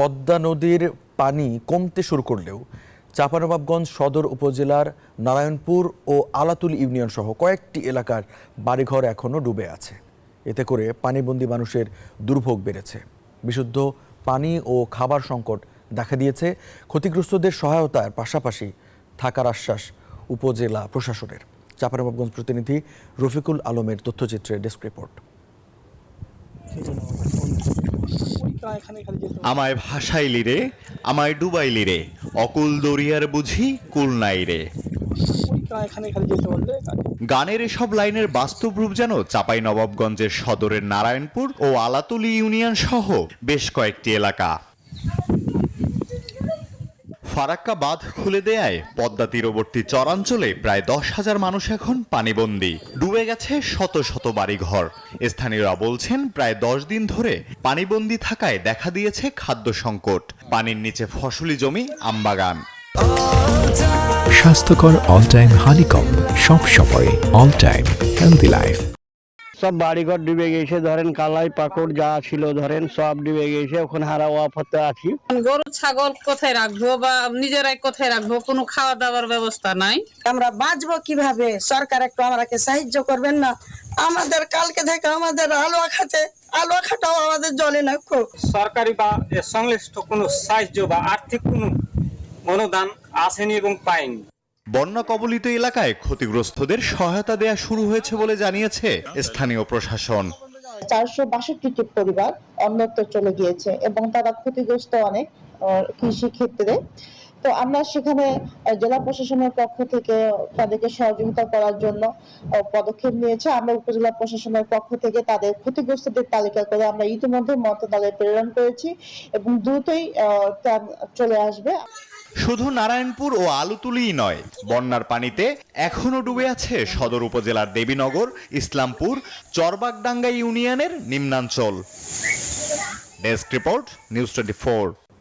পদ্মা নদীর পানি কমতে শুরু করলেও চাঁপানবাবগঞ্জ সদর উপজেলার নারায়ণপুর ও আলাতুল ইউনিয়ন সহ কয়েকটি এলাকার বাড়িঘর এখনও ডুবে আছে। এতে করে পানিবন্দী মানুষের দুর্ভোগ বেড়েছে। বিশুদ্ধ পানি ও খাবার সংকট দেখা দিয়েছে। ক্ষতিগ্রস্তদের সহায়তার পাশাপাশি থাকার আশ্বাস উপজেলা প্রশাসনের। চাঁপানবাবগঞ্জ প্রতিনিধি রফিকুল আলমের তথ্যচিত্রে ডেস্ক রিপোর্ট। আমায় ভাসাইলি রে, আমায় ডুবাইলি রে, অকুল দরিয়ার বুঝি কুল নাই রে। গানের এসব লাইনের বাস্তব রূপ যেন চাঁপাইনবাবগঞ্জের সদরের নারায়ণপুর ও আলাতুলি ইউনিয়ন সহ বেশ কয়েকটি এলাকা। ফারাক্কা বাঁধ খুলে দেয়ায় পদ্মা তীরবর্তী চরাঞ্চলে প্রায় 10,000 মানুষ এখন পানিবন্দী। ডুবে গেছে শত শত বাড়িঘর। স্থানীয়রা বলছেন প্রায় 10 দিন ধরে পানিবন্দী থাকায় দেখা দিয়েছে খাদ্য সংকট। পানির নিচে ফসলি জমি, আমবাগান। স্বাস্থ্যকর অল টাইম হানিকম, সব সময় অল টাইম হেলদি লাইফ। সব বাড়িঘর ডুবে গেছে, ধরেন কালাই পাকড় যা ছিল ধরেন সব ডুবে গেছে। ওখানে হারা ওয়াফতে আছি। গরু ছাগল কোথায় রাখবো বা নিজেরাই কোথায় রাখবো, কোনো খাওয়া দাওয়ার ব্যবস্থা নাই। আমরা বাঁচবো কিভাবে? সরকার একটু আমাকে সাহায্য করবেন না? আমাদের কালকে থেকে আমাদের আলুয়া খাটাও আমাদের জলে না। সরকারি বা সংশ্লিষ্ট কোনো সাহায্য বা আর্থিক কোনো অনুদান আসেনি এবং পাইনি। বন্যা কবলিত এলাকায় ক্ষতিগ্রস্তদের সহায়তা দেয়া শুরু হয়েছে বলে জানিয়েছে স্থানীয় প্রশাসন। 462টি পরিবার অন্যত্র চলে গিয়েছে এবং তারা ক্ষতিগ্রস্ত অনেক কৃষি ক্ষেত্রে। তো আমরা সেখানে জেলা প্রশাসনের পক্ষ থেকে তাদেরকে সহযোগিতা করার জন্য পদক্ষেপ নিয়েছে। আমরা উপজেলা প্রশাসনের পক্ষ থেকে তাদের ক্ষতিগ্রস্তদের তালিকা করে আমরা ইতিমধ্যে মন্ত্রণালয়ে প্রেরণ করেছি এবং দ্রুতই চলে আসবে। শুধু নারায়ণপুর ও আলুতুলিই নয়, বন্যার পানিতে এখনো ডুবে আছে সদর উপজেলার দেবীনগর, ইসলামপুর, চরবাগডাঙ্গা ইউনিয়নের নিম্নাঞ্চল। Desk report, news 24।